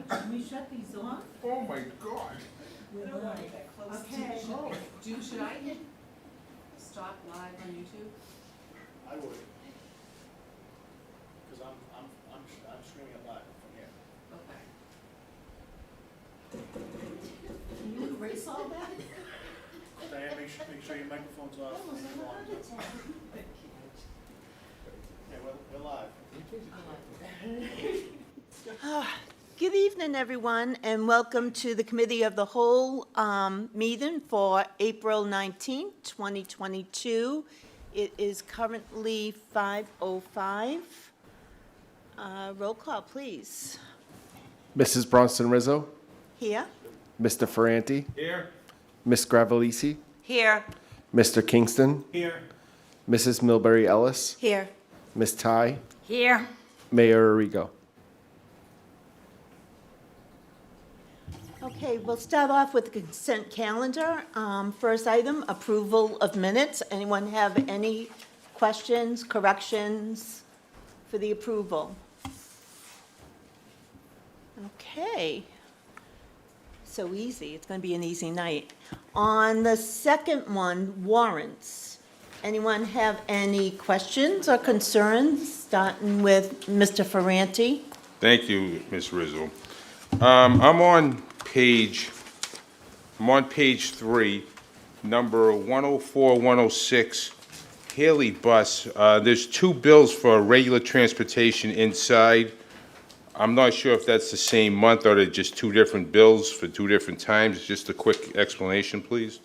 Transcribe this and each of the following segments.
Can we shut these off? Oh my God. We're live. Okay. Should I stop live on YouTube? I would. Because I'm streaming it live from here. Okay. Can you erase all that? Diane, make sure your microphone's off. That was a heart attack. Okay, we're live. Good evening, everyone, and welcome to the Committee of the Whole meeting for April 19th, 2022. It is currently 5:05. Roll call, please. Mrs. Bronson Rizzo, Here? Mr. Ferranti, Here. Miss Gravelisi, Here. Mr. Kingston, Here. Mrs. Milbury Ellis, Here. Miss Ty, Here. Mayor Arrigo. Okay, we'll start off with the consent calendar. First item, approval of minutes. Anyone have any questions, corrections for the approval? Okay. So easy. It's going to be an easy night. On the second one, warrants. Anyone have any questions or concerns, starting with Mr. Ferranti? Thank you, Ms. Rizzo. I'm on page 3, number 104, 106, Haley Bus. There's two bills for regular transportation inside. I'm not sure if that's the same month or they're just two different bills for two different times. Just a quick explanation, please.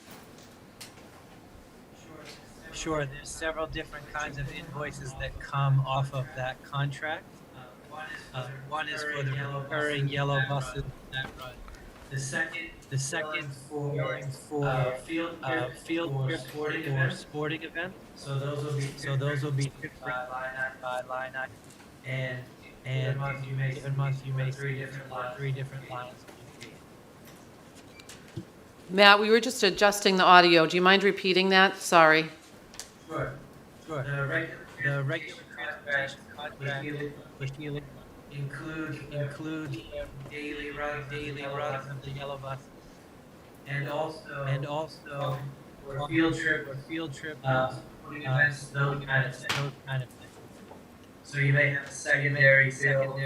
Sure, there's several different kinds of invoices that come off of that contract. One is for the recurring yellow buses that run. The second for field trips or sporting events. So those will be tripped by line item. And given month you may see three different lines. Matt, we were just adjusting the audio. Do you mind repeating that? Sorry. Sure. The regular transportation contract with Healy include daily runs of the yellow bus, and also for field trip, sporting events, those kind of things. So you may have a secondary bill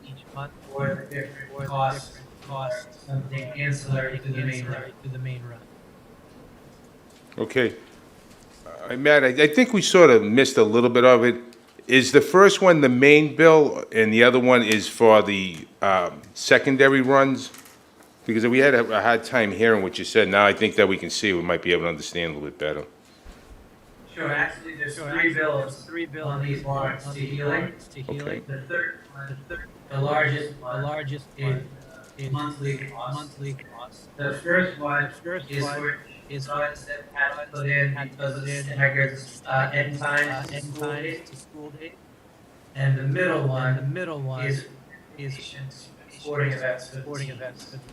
each month for the different costs, something ancillary to the main run. Okay. Matt, I think we sort of missed a little bit of it. Is the first one the main bill and the other one is for the secondary runs? Because we had a hard time hearing what you said. Now I think that we can see, we might be able to understand a little bit better. Sure, actually, there's three bills on these warrants to Healy. Okay. The third, the largest is monthly costs. The first one is funds that had to put in because of staggered end times to school date. And the middle one is sporting events for the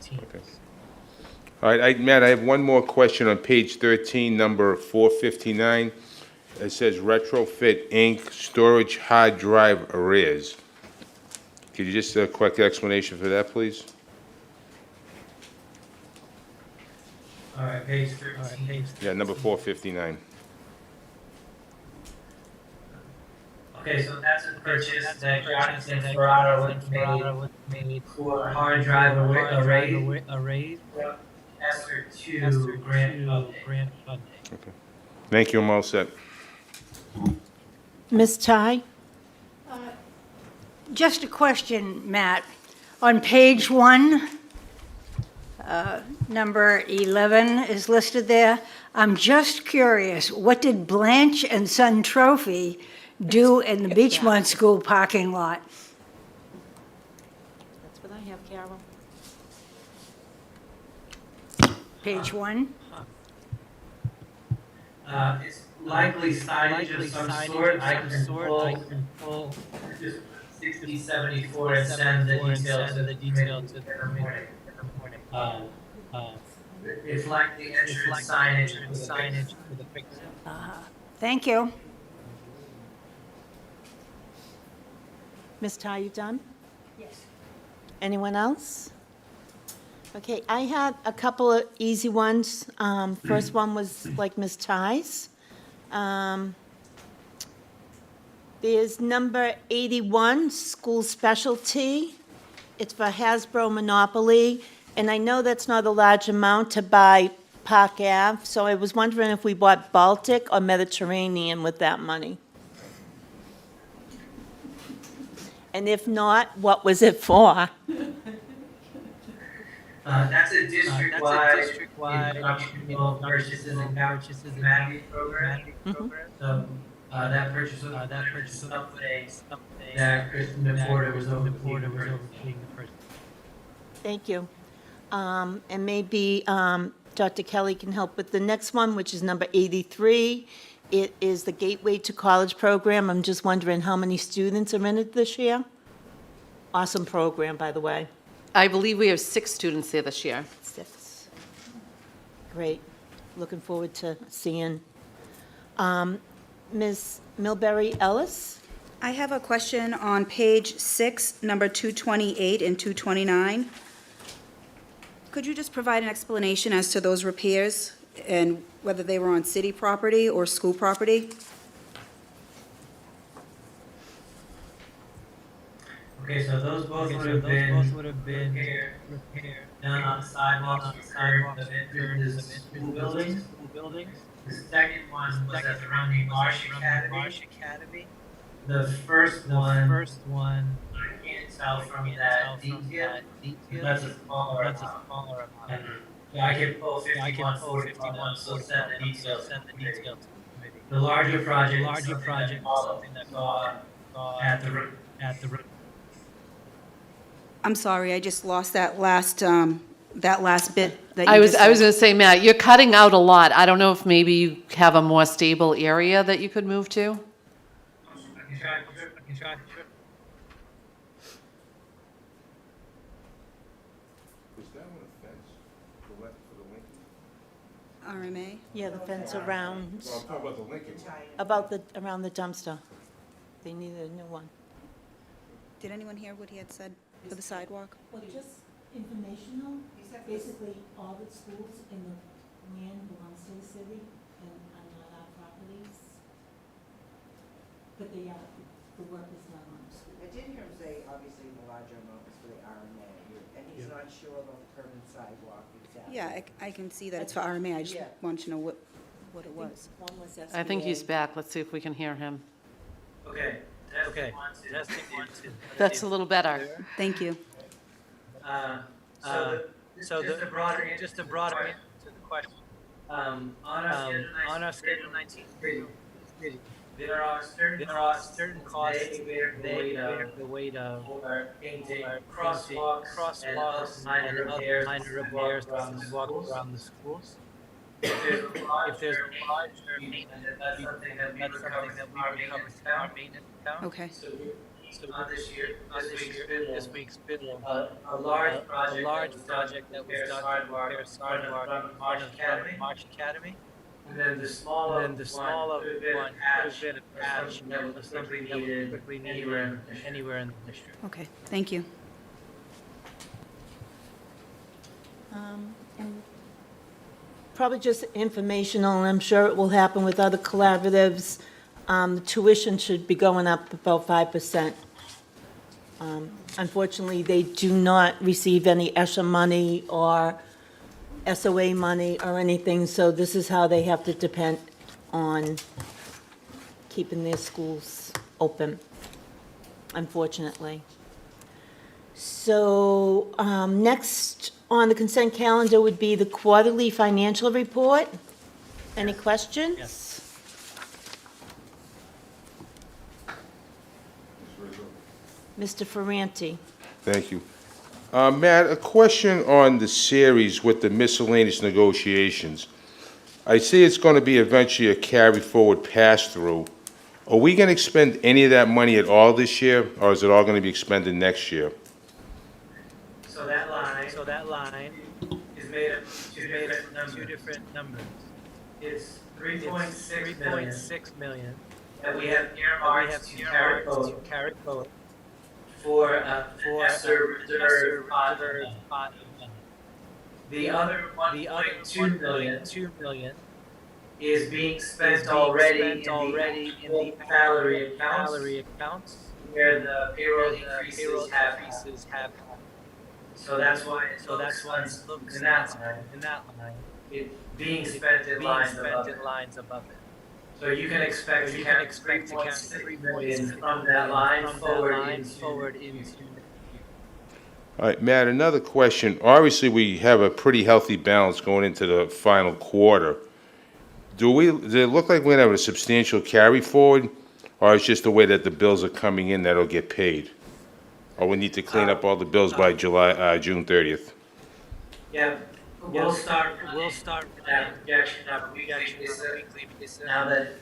teams. Okay. All right, Matt, I have one more question on page 13, number 459. It says retrofit Inc. storage hard drive arrears. Could you just a quick explanation for that, please? All right, page 13. Yeah, number 459. Okay, so that's a purchase that Jonathan Ferrara made for hard drive arrays. Esther 2 grant funding. Okay. Thank you, I'm all set. Ms. Ty? Just a question, Matt. On page 1, number 11 is listed there. I'm just curious, what did Blanche and Son Trophy do in the Beachmont School parking lot? That's what I have, Carol. Page 1? It's likely signage of some sort. I can pull 6074 and send the detail to the morning. It's like the entrance signage for the picture. Thank you. Ms. Ty, you done? Yes. Anyone else? Okay, I had a couple of easy ones. First one was like Ms. Ty's. There's number 81, school specialty. It's for Hasbro Monopoly, and I know that's not a large amount to buy Park Ave, so I was wondering if we bought Baltic or Mediterranean with that money. And if not, what was it for? That's a district-wide instructional purchases and capital humanity program. So, that purchase was something that Kristen Porter was overseeing the purchase. Thank you. And maybe Dr. Kelly can help with the next one, which is number 83. It is the Gateway to College program. I'm just wondering how many students are in it this year? Awesome program, by the way. I believe we have 6 students there this year. 6. Great. Looking forward to seeing. Ms. Milbury Ellis? I have a question on page 6, number 228 and 229. Could you just provide an explanation as to those repairs and whether they were on city property or school property? Okay, so those both would have been repaired, done on sidewalks for curb of entrances of school buildings. The second one was at the Romney Marsh Academy. The first one, I can't tell from that detail, that's a smaller amount. Yeah, I can pull 51, 41, so send the details to the committee. The larger project is something that saw at the I'm sorry, I just lost that last bit that you I was just going said. to say, Matt, you're cutting out a lot. I don't know if maybe you have a more stable area that you could move to? I can try. Was that one a fence for the Lincoln? RMA? Yeah, the fence around, No, I'm talking about the Lincoln. around the dumpster. They needed a new one. Did anyone hear what he had said for the sidewalk? Well, just informational, basically all the schools in the land belongs to the city and are not our properties. But they are, the work is done on the school. I did hear him say, obviously, the larger amount was for the RMA, and he's not sure about the curb and sidewalk exactly. Yeah, I can see that it's for RMA, I just Yeah. wanted to know what it was. One was I think he's SBA. back. Let's see if we can hear him. Okay, testing 1, 2. That's a little better. Thank you. So just a broader answer to the question. On our Schedule 19 there are certain costs they have the weight of painting crosswalks and other minor repairs to walk around the schools. If there's a large maintenance, that's something that we recover from our maintenance account. Okay. So this week's bid a large project that was done to repair sidewalk in Marsh Academy. And then the smaller one could have been a patch that was something that was quickly needed anywhere in the district. Okay, thank you. And probably just informational, and I'm sure it will happen with other collaboratives. The tuition should be going up about 5%. Unfortunately, they do not receive any ESHA money or SOA money or anything, so this is how they have to depend on keeping their schools open, unfortunately. So next on the consent calendar would be the quarterly financial report. Any questions? Yes. Mr. Ferranti. Thank you. Matt, a question on the series with the miscellaneous negotiations. I see it's going to be eventually a carry-forward pass-through. Are we going to expend any of that money at all this year, or is it all going to be expended next year? So that line is made up of two different numbers. It's 3.6 million that we have earmarked to carry forward for ESSER reserve pot event. The other 1.2 million is being spent already in the salary accounts where the payroll increases have happened. So that's why it looks in that line. It's being spent in lines above it. So you can expect to carry 3.6 million from that line forward into. All right, Matt, another question. Obviously, we have a pretty healthy balance going into the final quarter. Does it look like we're gonna have a substantial carry forward, or it's just the way that the bills are coming in that'll get paid? Or we need to clean up all the bills by June 30th? Yeah, we'll start that projection on a weekly basis now that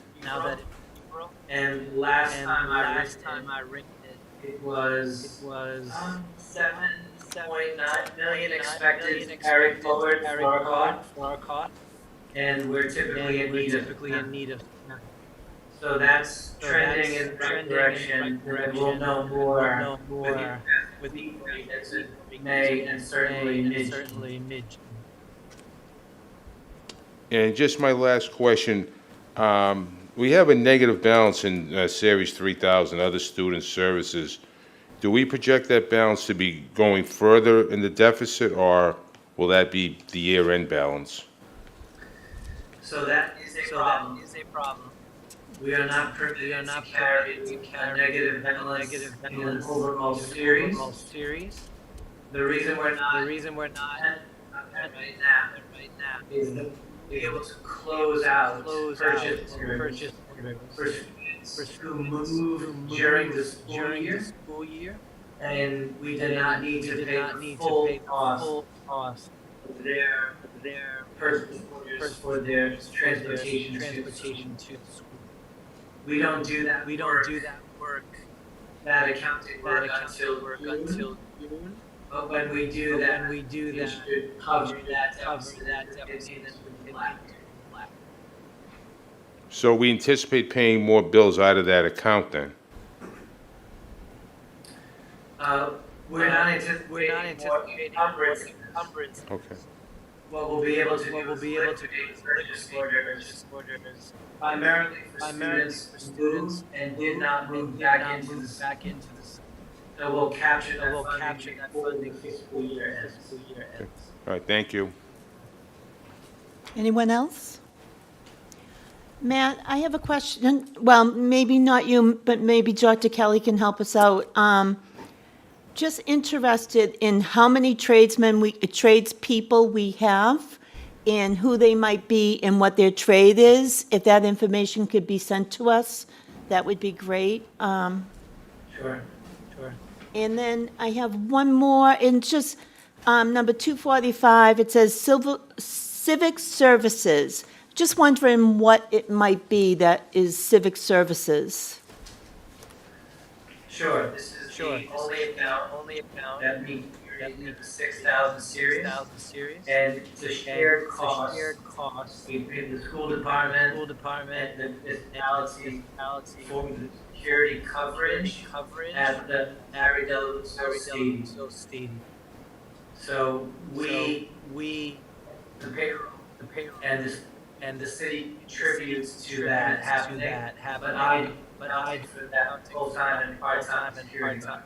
and last time I rigged it was 7.9 million expected to carry forward for our cot. And we're typically in need of. So that's trending in the right direction, and we'll know more with the readings in May and certainly mid. And just my last question, we have a negative balance in Series 3000, other student services. Do we project that balance to be going further in the deficit, or will that be the year-end balance? So that is a problem. We are not permitted to carry a negative balance in an overall series. The reason we're not right now is that we're able to close out purchase orders for students who move during the school year, and we did not need to pay the full cost of their purchase orders for their transportation to the school. We don't do that work, that accounting work until June. But when we do that, it should cover that deficit. So we anticipate paying more bills out of that account then? We're not anticipating more encumbrance. Okay. What we'll be able to do is liquidate purchase orders primarily for students and did not move back into the so we'll capture that funding fiscal year ends. All right, thank you. Anyone else? Matt, I have a question. Well, maybe not you, but maybe Dr. Kelly can help us out. Just interested in how many tradespeople we have and who they might be and what their trade is. If that information could be sent to us, that would be great. Sure. And then I have one more, and just number 245, it says civic services. Just wondering what it might be that is civic services. Sure, this is the only account that meets the 6,000 series. And it's a shared cost between the school department and the municipality for the security coverage at the Harry Delavanzo Stadium. So we the payroll and the city contributes to that happening, but I for that full-time and part-time security guard.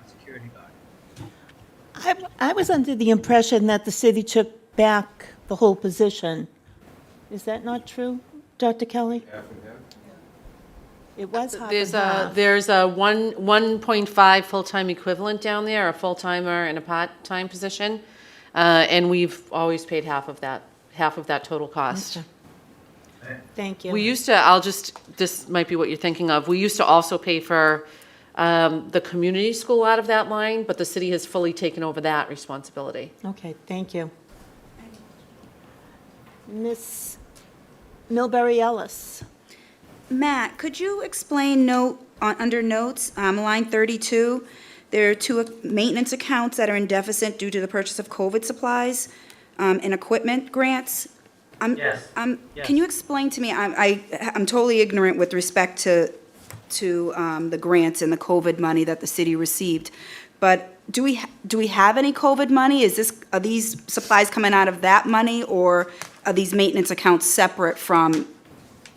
I was under the impression that the city took back the whole position. Is that not true, Dr. Kelly? It was half and half. There's a 1.5 full-time equivalent down there, a full-timer and a part-time position. And we've always paid half of that total cost. Okay. Thank you. We used to, this might be what you're thinking of, we used to also pay for the community school out of that line, but the city has fully taken over that responsibility. Okay, thank you. Ms. Milbury Ellis. Matt, could you explain under notes, line 32, there are two maintenance accounts that are in deficit due to the purchase of COVID supplies and equipment grants. Yes. Can you explain to me, I'm totally ignorant with respect to the grants and the COVID money that the city received. but do we have any COVID money? Are these supplies coming out of that money, or are these maintenance accounts separate from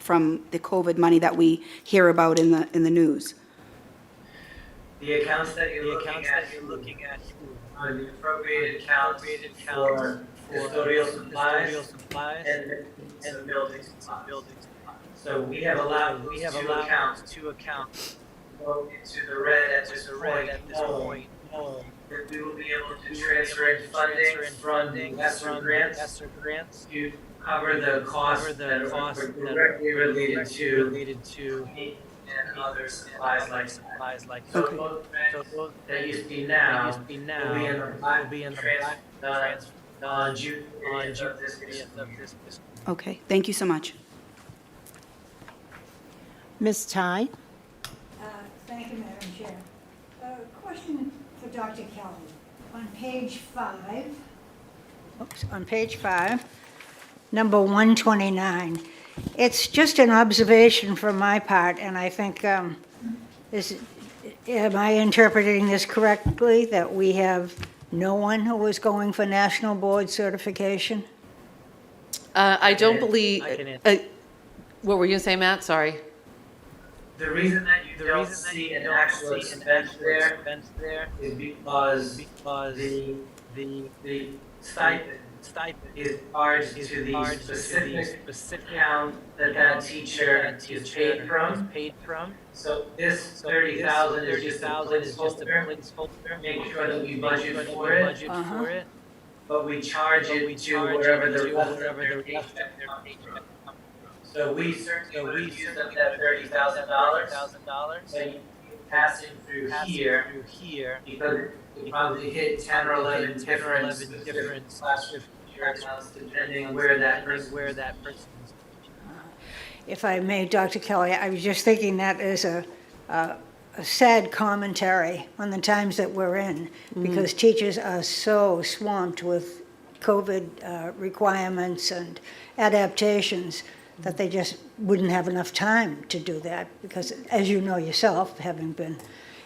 the COVID money that we hear about in the news? The accounts that you're looking at are the appropriated accounts for custodial supplies and some building supplies. So we have allowed those two accounts to go into the red at this point, knowing that we will be able to transfer in funding from the ESSER grants to cover the costs that are directly related to heat and other supplies like that. So Okay. those grants that you see now will be in the black transfer on June 30th of this fiscal year. Okay, thank you so much. Ms. Ty? Thank you, Madam Chair. Question for Dr. Kelly. On page 5, on page 5, number 129, it's just an observation from my part, and I think, am I interpreting this correctly, that we have no one who is going for national board certification? I don't believe, what were you gonna say, Matt? Sorry. The reason that you don't see an actual expense there is because the stipend is charged to the specific account that teacher is paid from. So this 30,000 is just a placeholder, make sure that we budget for it. But we charge it to wherever the rest of their paycheck comes from. So we certainly would have used up that $30,000, and you pass it through here, because it probably hit 10 or 11 different classroom accounts, depending where that person is. If I may, Dr. Kelly, I was just thinking that is a sad commentary on the times that we're in, because teachers are so swamped with COVID requirements and adaptations that they just wouldn't have enough time to do that, because as you know yourself, having been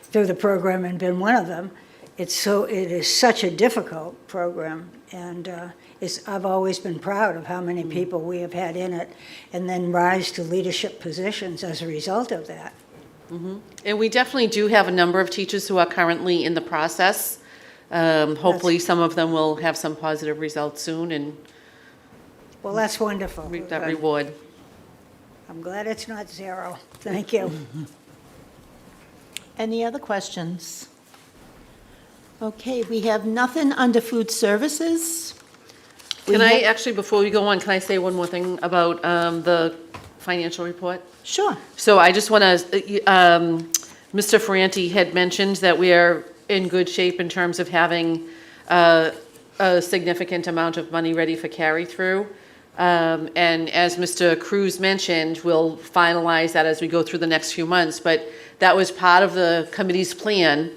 through the program and been one of them, it is such a difficult program, and I've always been proud of how many people we have had in it, and then rise to leadership positions as a result of that. And we definitely do have a number of teachers who are currently in the process. Hopefully, some of them will have some positive results soon and Well, that's wonderful. reap that reward. I'm glad it's not zero. Thank you. Any other questions? Okay, we have nothing under food services. Can I actually, before we go on, can I say one more thing about the financial report? Sure. So I just want to, Mr. Ferranti had mentioned that we are in good shape in terms of having a significant amount of money ready for carry-through. And as Mr. Cruz mentioned, we'll finalize that as we go through the next few months. But that was part of the committee's plan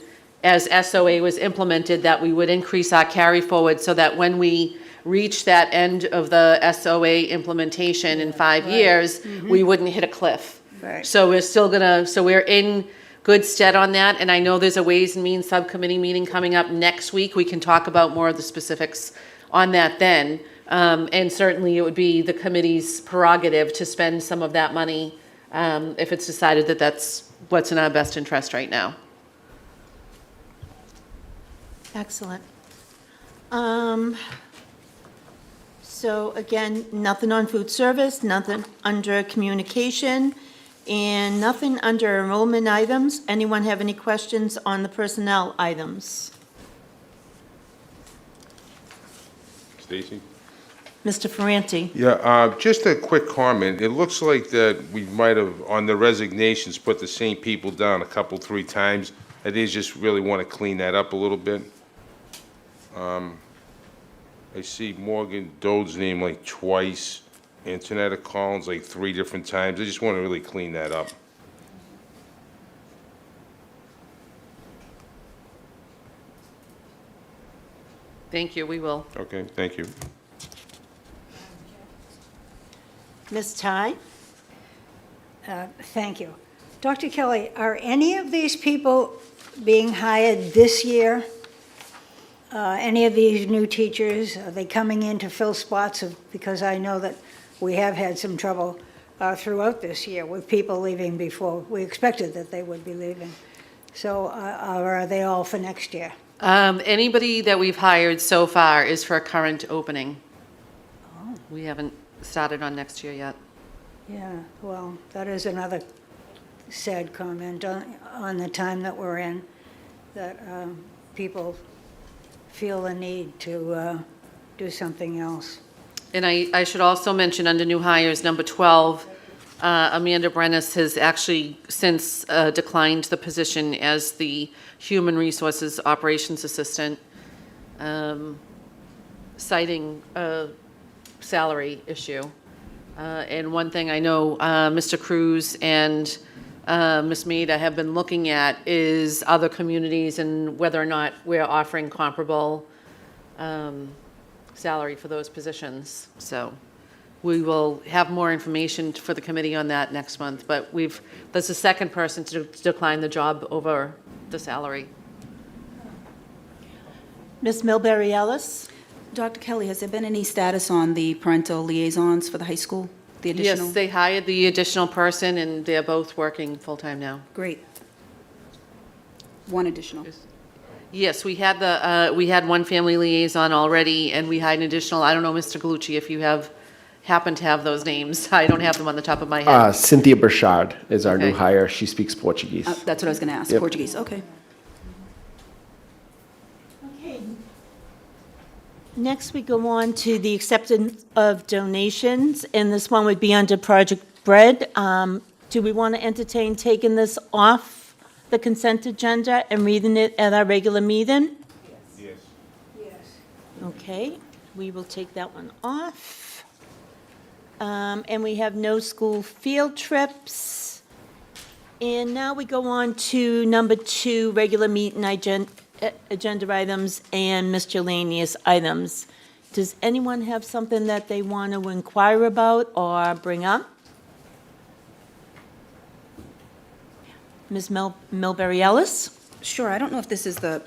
as SOA was implemented, that we would increase our carry forward so that when we reach that end of the SOA implementation in 5 years, we wouldn't hit a cliff. Right. So we're in good stead on that. And I know there's a Ways and Means Subcommittee meeting coming up next week. We can talk about more of the specifics on that then. And certainly it would be the committee's prerogative to spend some of that money if it's decided that that's what's in our best interest right now. Excellent. So again, nothing on food service, nothing under communication, and nothing under enrollment items. Anyone have any questions on the personnel items? Stacy? Mr. Ferranti? Yeah, just a quick comment. It looks like that we might have, on the resignations, put the same people down a couple, 3 times. I think just really want to clean that up a little bit. I see Morgan Dode's name like twice, Antonetta Collins like 3 different times. I just want to really clean that up. Thank you, we will. Okay, thank you. Ms. Ty? Thank you. Dr. Kelly, are any of these people being hired this year? Any of these new teachers, are they coming in to fill spots of, because I know that we have had some trouble throughout this year with people leaving before we expected that they would be leaving. So, or are they all for next year? Anybody that we've hired so far is for a current opening. We haven't started on next year yet. Yeah, well, that is another sad comment on the time that we're in, that people feel the need to do something else. And I should also mention, under new hires, number 12, Amanda Brennis has actually since declined the position as the Human Resources Operations Assistant, citing a salary issue. And one thing I know Mr. Cruz and Ms. Maida have been looking at is other communities and whether or not we're offering comparable salary for those positions. So we will have more information for the committee on that next month, but that's the second person to decline the job over the salary. Ms. Milbury Ellis? Dr. Kelly, has there been any status on the parental liaisons for the high school? The additional? Yes, they hired the additional person and they're both working full-time now. Great. One additional. Yes, we had one family liaison already and we had an additional, I don't know, Mr. Galucci, if you happen to have those names. I don't have them on the top of my head. Cynthia Burchard is our new Okay. hire. She speaks Portuguese. That's what I was going to ask, Yep. Portuguese, okay. Okay. Next, we go on to the acceptance of donations, and this one would be under Project Bread. Do we want to entertain taking this off the consent agenda and reading it at our regular meeting? Yes. Okay, we will take that one off. And we have no school field trips. And now we go on to number 2, regular meeting agenda items and miscellaneous items. Does anyone have something that they want to inquire about or bring up? Ms. Milbury Ellis? Sure, I don't know if this is the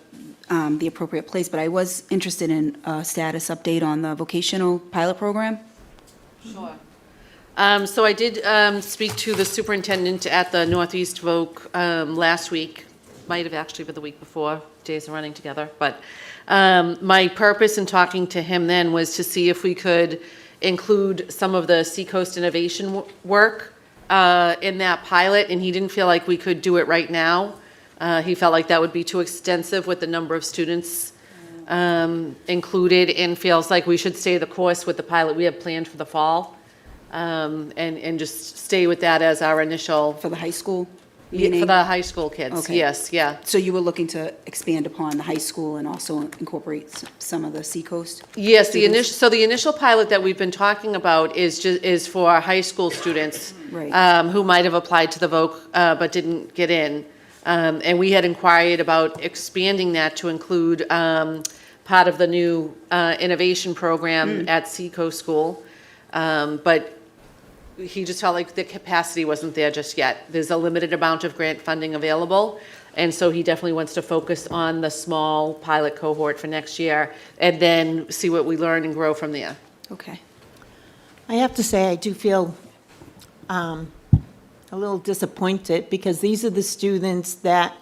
appropriate place, but I was interested in a status update on the vocational pilot program. Sure. So I did speak to the superintendent at the Northeast Voc last week, might have actually been the week before, days are running together, but my purpose in talking to him then was to see if we could include some of the Seacoast innovation work in that pilot, and he didn't feel like we could do it right now. He felt like that would be too extensive with the number of students included, and feels like we should stay the course with the pilot we have planned for the fall, and just stay with that as our initial. For the high school? For the high school kids, Okay. yes, yeah. So you were looking to expand upon the high school and also incorporate some of the Seacoast? Yes, the students? the initial pilot that we've been talking about is for high school students Right. who might have applied to the VOC but didn't get in. And we had inquired about expanding that to include part of the new innovation program at Seacoast School. But he just felt like the capacity wasn't there just yet. There's a limited amount of grant funding available, and so he definitely wants to focus on the small pilot cohort for next year, and then see what we learn and grow from there. Okay. I have to say, I do feel a little disappointed, because these are the students that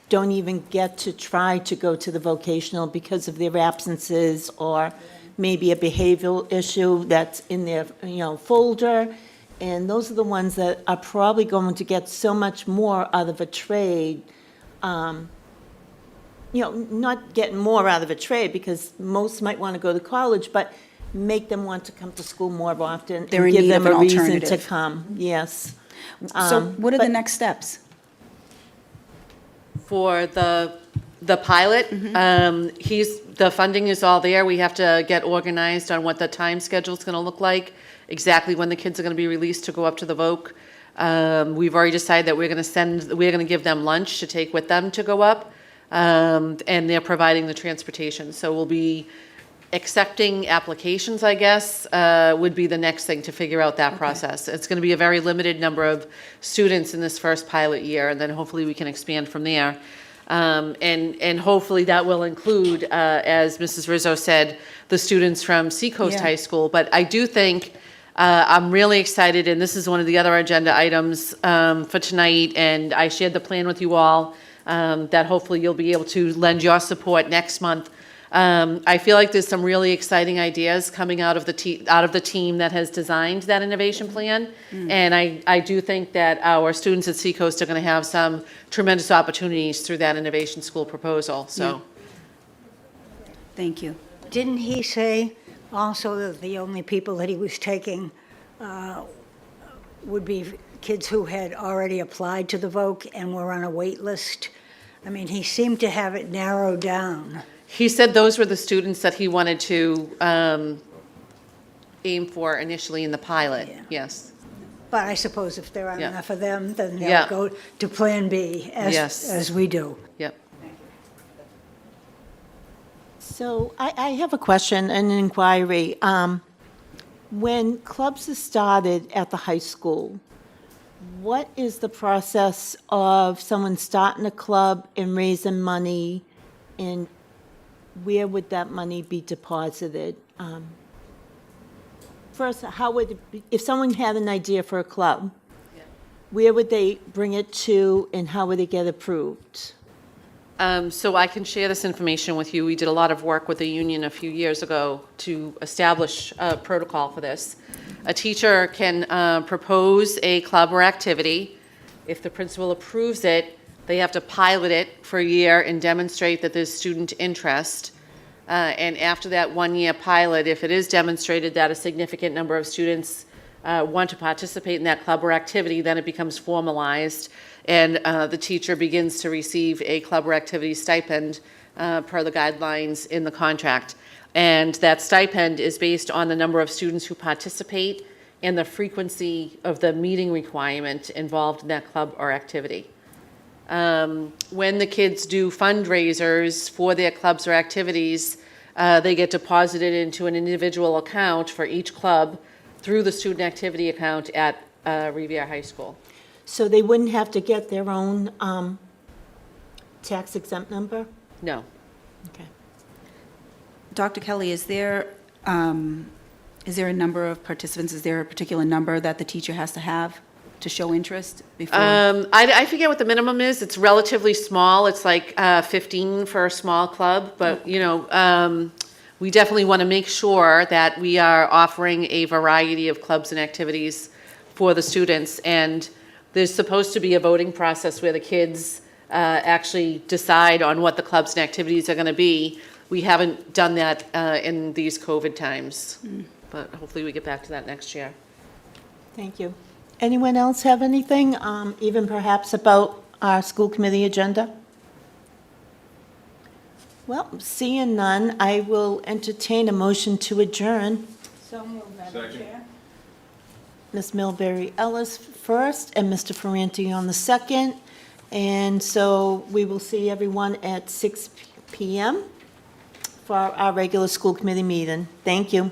don't even get to try to go to the vocational because of their absences, or maybe a behavioral issue that's in their, folder. And those are the ones that are probably going to get so much more out of a trade, not getting more out of a trade, because most might want to go to college, but make them want to come to school more often. They're and in need give of them an a reason to alternative. come, yes. So what are the but- next steps? For the pilot, the funding is all there. We have to get organized on what the time schedule is going to look like, exactly when the kids are going to be released to go up to the VOC. We've already decided that we're going to give them lunch to take with them to go up, and they're providing the transportation. So we'll be accepting applications, I guess, would be the next thing to figure out that process. It's going to be a very limited number of students in this first pilot year, and then hopefully we can expand from there. And hopefully that will include, as Mrs. Rizzo said, the students from Seacoast Yeah. High School. But I do think, I'm really excited, and this is one of the other agenda items for tonight, and I shared the plan with you all, that hopefully you'll be able to lend your support next month. I feel like there's some really exciting ideas coming out of the team that has designed that innovation plan. And I do think that our students at Seacoast are going to have some tremendous opportunities through that innovation school proposal, so. Thank you. Didn't he say also that the only people that he was taking would be kids who had already applied to the VOC and were on a wait list? I mean, he seemed to have it narrowed down. He said those were the students that he wanted to aim for initially in the pilot, Yeah. yes. But I suppose if there aren't Yeah. enough of them, then Yeah. they'll go to Plan B, Yes. as we do. Yep. So I have a question, an inquiry. When clubs are started at the high school, what is the process of someone starting a club and raising money, and where would that money be deposited? First, how would, it be, if someone had an idea for a club, where would they bring it to, and how would it get approved? So I can share this information with you. We did a lot of work with the union a few years ago to establish a protocol for this. A teacher can propose a club or activity. If the principal approves it, they have to pilot it for a year and demonstrate that there's student interest. And after that one-year pilot, if it is demonstrated that a significant number of students want to participate in that club or activity, then it becomes formalized, and the teacher begins to receive a club or activity stipend per the guidelines in the contract. And that stipend is based on the number of students who participate and the frequency of the meeting requirement involved in that club or activity. When the kids do fundraisers for their clubs or activities, they get deposited into an individual account for each club through the student activity account at Revere High School. So they wouldn't have to get their own tax exempt number? No. Okay. Dr. Kelly, is there a number of participants? Is there a particular number that the teacher has to have to show interest before? I forget what the minimum is. It's relatively small. It's like 15 for a small club, but we definitely want to make sure that we are offering a variety of clubs and activities for the students. And there's supposed to be a voting process where the kids actually decide on what the clubs and activities are going to be. We haven't done that in these COVID times, but hopefully we get back to that next year. Thank you. Anyone else have anything, even perhaps about our school committee agenda? Well, seeing none, I will entertain a motion to adjourn. So moved, Madam Chair. Ms. Milbury Ellis first, and Mr. Ferranti on the second. And so we will see everyone at 6 p.m. for our regular school committee meeting. Thank you.